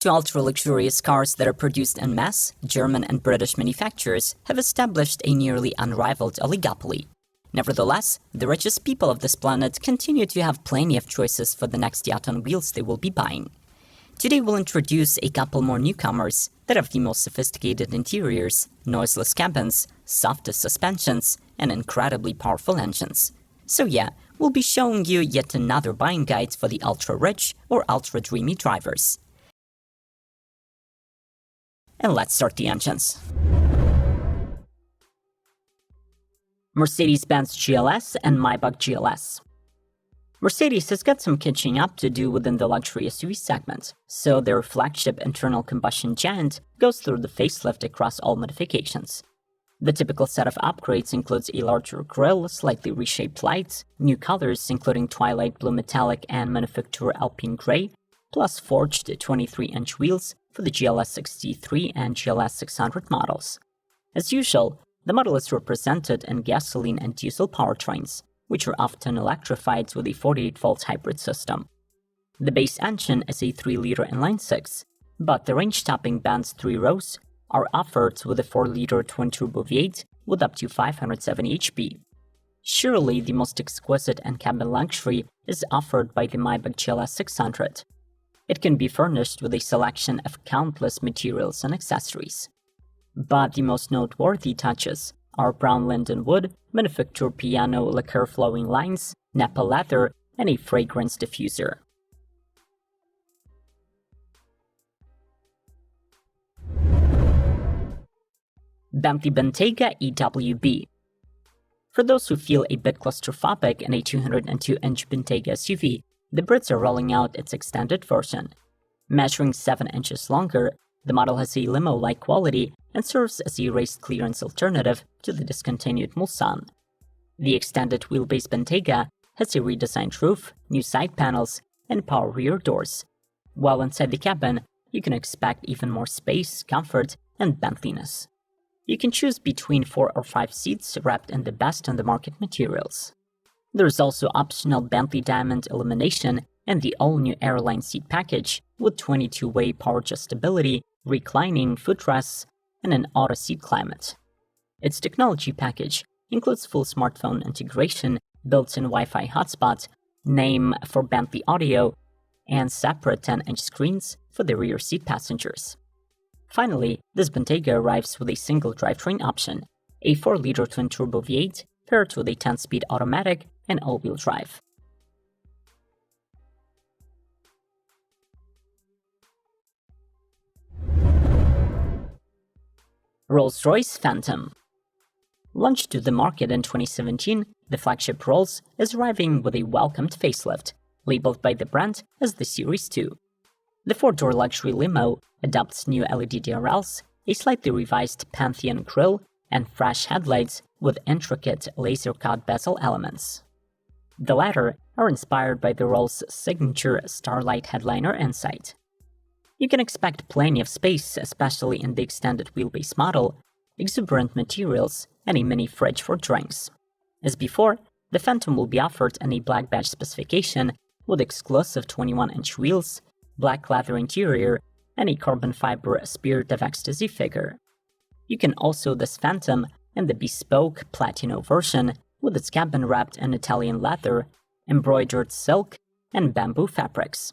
Two ultra-luxurious cars that are produced en masse, German and British manufacturers have established a nearly unrivaled oligopoly. Nevertheless, the richest people of this planet continue to have plenty of choices for the next yacht on wheels they will be buying. Today we'll introduce a couple more newcomers that have the most sophisticated interiors, noiseless cabins, softest suspensions, and incredibly powerful engines. So yeah, we'll be showing you yet another buying guide for the ultra-rich or ultra-dreamy drivers. And let's start the engines. Mercedes-Benz GLS and Maybach GLS. Mercedes has got some catching up to do within the luxury SUV segment, so their flagship internal combustion giant goes through the facelift across all modifications. The typical set of upgrades includes a larger grille, slightly reshaped lights, new colors including twilight blue metallic and manufacturer alpine gray, plus forged 23-inch wheels for the GLS 63 and GLS 600 models. As usual, the model is represented in gasoline and diesel powertrains, which are often electrified with a 48-volt hybrid system. The base engine is a 3-liter inline-six, but the range-topping Benz 3 rows are offered with a 4-liter twin-turbo V8 with up to 570 HP. Surely the most exquisite in-cabin luxury is offered by the Maybach GLS 600. It can be furnished with a selection of countless materials and accessories. But the most noteworthy touches are brown linden wood, manufactured piano lacquer flowing lines, Napa leather, and a fragrance diffuser. Bentley Bentayga EWB. For those who feel a bit claustrophobic in a 202-inch Bentayga SUV, the Brits are rolling out its extended version. Measuring 7 inches longer, the model has a limo-like quality and serves as a raised clearance alternative to the discontinued Mulsanne. The extended wheelbase Bentayga has a redesigned roof, new side panels, and power rear doors. While inside the cabin, you can expect even more space, comfort, and Bentleyness. You can choose between 4 or 5 seats wrapped in the best on the market materials. There is also optional Bentley Diamond illumination and the all-new Airline seat package with 22-way power adjustability, reclining footrests, and an auto seat climate. Its technology package includes full smartphone integration, built-in Wi-Fi hotspot, name for Bentley Audio, and separate 10-inch screens for the rear seat passengers. Finally, this Bentayga arrives with a single drivetrain option, a 4-liter twin-turbo V8 paired with a 10-speed automatic and all-wheel drive. Rolls-Royce Phantom. Launched to the market in 2017, the flagship Rolls is arriving with a welcomed facelift, labeled by the brand as the Series 2. The 4-door luxury limo adopts new LED DRLs, a slightly revised Pantheon grille, and fresh headlights with intricate laser-cut bezel elements. The latter are inspired by the Rolls' signature Starlight headliner inside. You can expect plenty of space, especially in the extended wheelbase model, exuberant materials, and a mini fridge for drinks. As before, the Phantom will be offered in a black badge specification with exclusive 21-inch wheels, black leather interior, and a carbon fiber Spirit of Ecstasy figure. You can also this Phantom in the bespoke Platino version with its cabin wrapped in Italian leather, embroidered silk, and bamboo fabrics.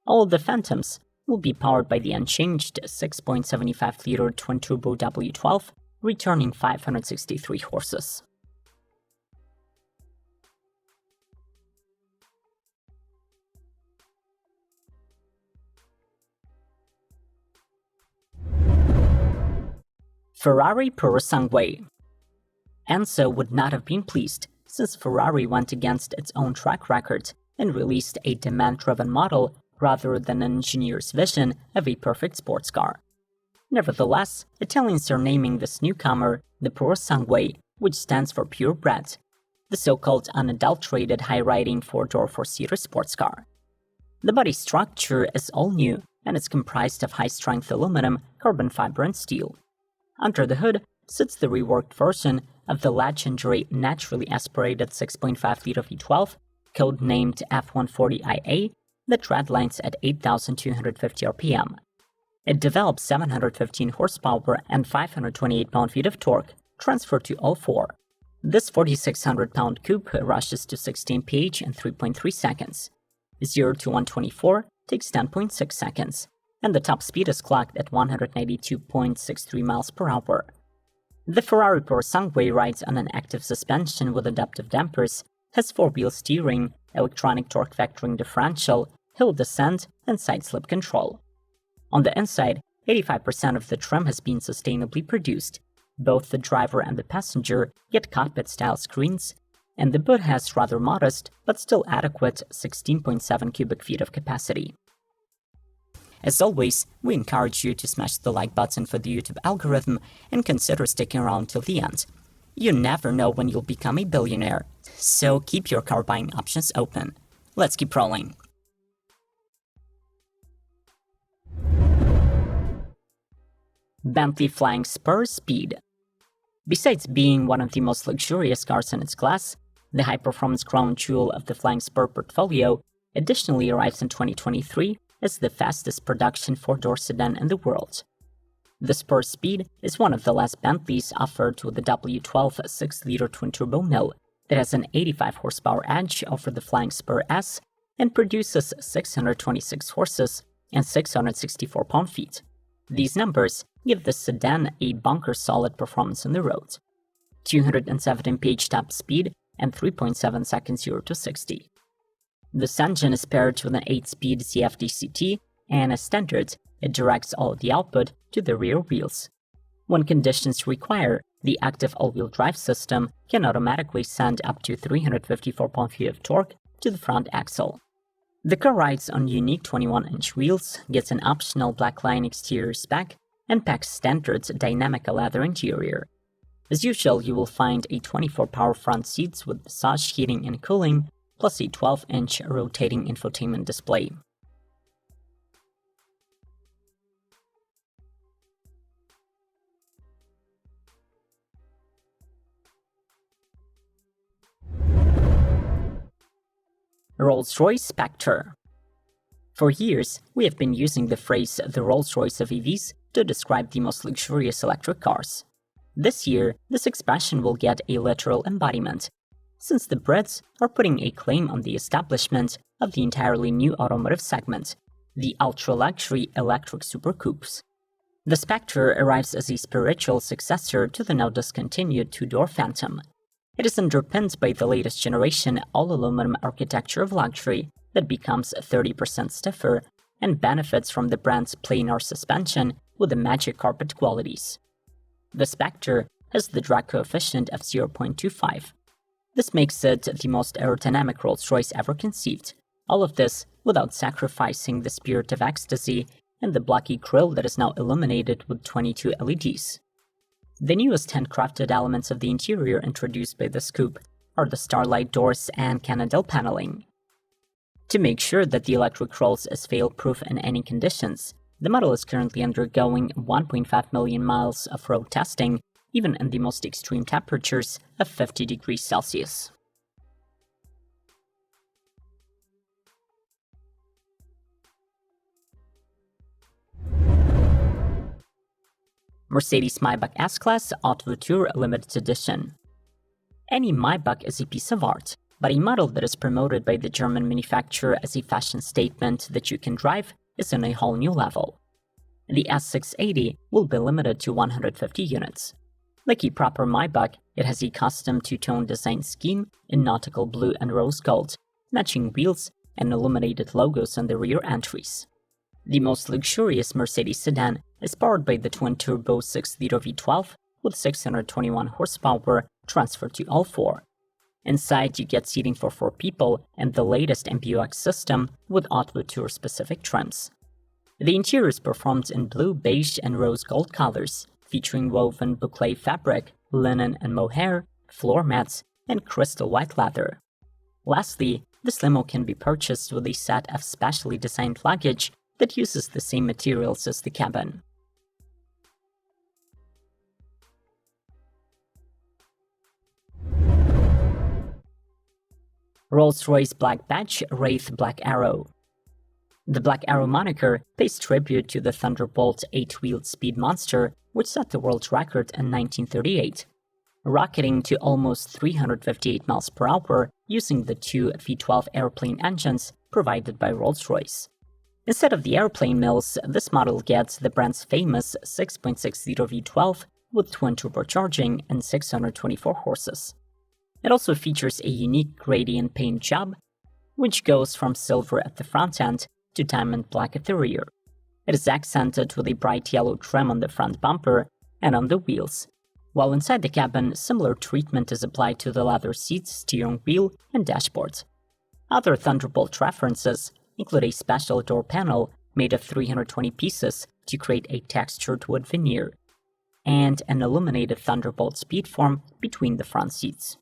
All of the Phantoms will be powered by the unchanged 6.75-liter twin-turbo W12, returning 563 horses. Ferrari Purosangue. Enzo would not have been pleased, since Ferrari went against its own track record and released a demand-driven model rather than an engineer's vision of a perfect sports car. Nevertheless, Italians are naming this newcomer the Purosangue, which stands for purebred, the so-called unadulterated high-riding 4-door 4-seater sports car. The body structure is all new, and it's comprised of high-strength aluminum, carbon fiber, and steel. Under the hood sits the reworked version of the legendary naturally aspirated 6.5-liter V12, codenamed F140IA, that redlines at 8,250 RPM. It develops 715 horsepower and 528 pound-feet of torque, transferred to all four. This 4,600-pound coupe rushes to 16 mph in 3.3 seconds. 0 to 124 takes 10.6 seconds, and the top speed is clocked at 192.63 miles per hour. The Ferrari Purosangue rides on an active suspension with adaptive dampers, has four-wheel steering, electronic torque vectoring differential, hill descent, and side slip control. On the inside, 85% of the trim has been sustainably produced. Both the driver and the passenger get cockpit-style screens, and the boot has rather modest but still adequate 16.7 cubic feet of capacity. As always, we encourage you to smash the like button for the YouTube algorithm and consider sticking around till the end. You never know when you'll become a billionaire, so keep your car buying options open. Let's keep rolling. Bentley Flying Spur Speed. Besides being one of the most luxurious cars in its class, the high-performance crown jewel of the Flying Spur portfolio additionally arrives in 2023 as the fastest production four-door sedan in the world. The Spur Speed is one of the last Bentleys offered with the W12 6-liter twin-turbo mill that has an 85 horsepower edge over the Flying Spur S and produces 626 horses and 664 pound-feet. These numbers give the sedan a bunker-solid performance on the road. 217 mph top speed and 3.7 seconds 0 to 60. This engine is paired with an 8-speed CFD-CT, and as standard, it directs all of the output to the rear wheels. When conditions require, the active all-wheel drive system can automatically send up to 354 pound-feet of torque to the front axle. The car rides on unique 21-inch wheels, gets an optional black line exterior spec, and packs standard dynamic leather interior. As usual, you will find a 24-power front seats with massage heating and cooling, plus a 12-inch rotating infotainment display. Rolls-Royce Spectre. For years, we have been using the phrase the Rolls-Royce of EVs to describe the most luxurious electric cars. This year, this expression will get a literal embodiment, since the Brits are putting a claim on the establishment of the entirely new automotive segment, the ultra-luxury electric supercoupes. The Spectre arrives as a spiritual successor to the now discontinued two-door Phantom. It is underpinned by the latest generation all-aluminum architecture of luxury that becomes 30% stiffer and benefits from the brand's planar suspension with the magic carpet qualities. The Spectre has the drag coefficient of 0.25. This makes it the most aerodynamic Rolls-Royce ever conceived. All of this without sacrificing the spirit of ecstasy and the blocky grille that is now illuminated with 22 LEDs. The newest handcrafted elements of the interior introduced by this coupe are the starlight doors and Canadell paneling. To make sure that the electric Rolls is fail-proof in any conditions, the model is currently undergoing 1.5 million miles of road testing, even in the most extreme temperatures of 50 degrees Celsius. Mercedes Maybach S-Class Automotive Limited Edition. Any Maybach is a piece of art, but a model that is promoted by the German manufacturer as a fashion statement that you can drive is on a whole new level. The S680 will be limited to 150 units. Like a proper Maybach, it has a custom two-tone design scheme in nautical blue and rose gold, matching wheels and illuminated logos on the rear entries. The most luxurious Mercedes sedan is powered by the twin-turbo 6-liter V12 with 621 horsepower transferred to all four. Inside, you get seating for 4 people and the latest MBUX system with Automotive-specific trims. The interior is performed in blue, beige, and rose gold colors, featuring woven boucle fabric, linen and mohair, floor mats, and crystal white leather. Lastly, this limo can be purchased with a set of specially designed luggage that uses the same materials as the cabin. Rolls-Royce Black Badge Wraith Black Arrow. The Black Arrow moniker pays tribute to the Thunderbolt 8-wheeled speed monster, which set the world record in 1938, rocketing to almost 358 miles per hour using the two V12 airplane engines provided by Rolls-Royce. Instead of the airplane mills, this model gets the brand's famous 6.6-liter V12 with twin turbocharging and 624 horses. It also features a unique gradient paint job, which goes from silver at the front end to diamond black at the rear. It is accented with a bright yellow trim on the front bumper and on the wheels, while inside the cabin, similar treatment is applied to the leather seats, steering wheel, and dashboard. Other Thunderbolt references include a special door panel made of 320 pieces to create a textured wood veneer, and an illuminated Thunderbolt speed form between the front seats.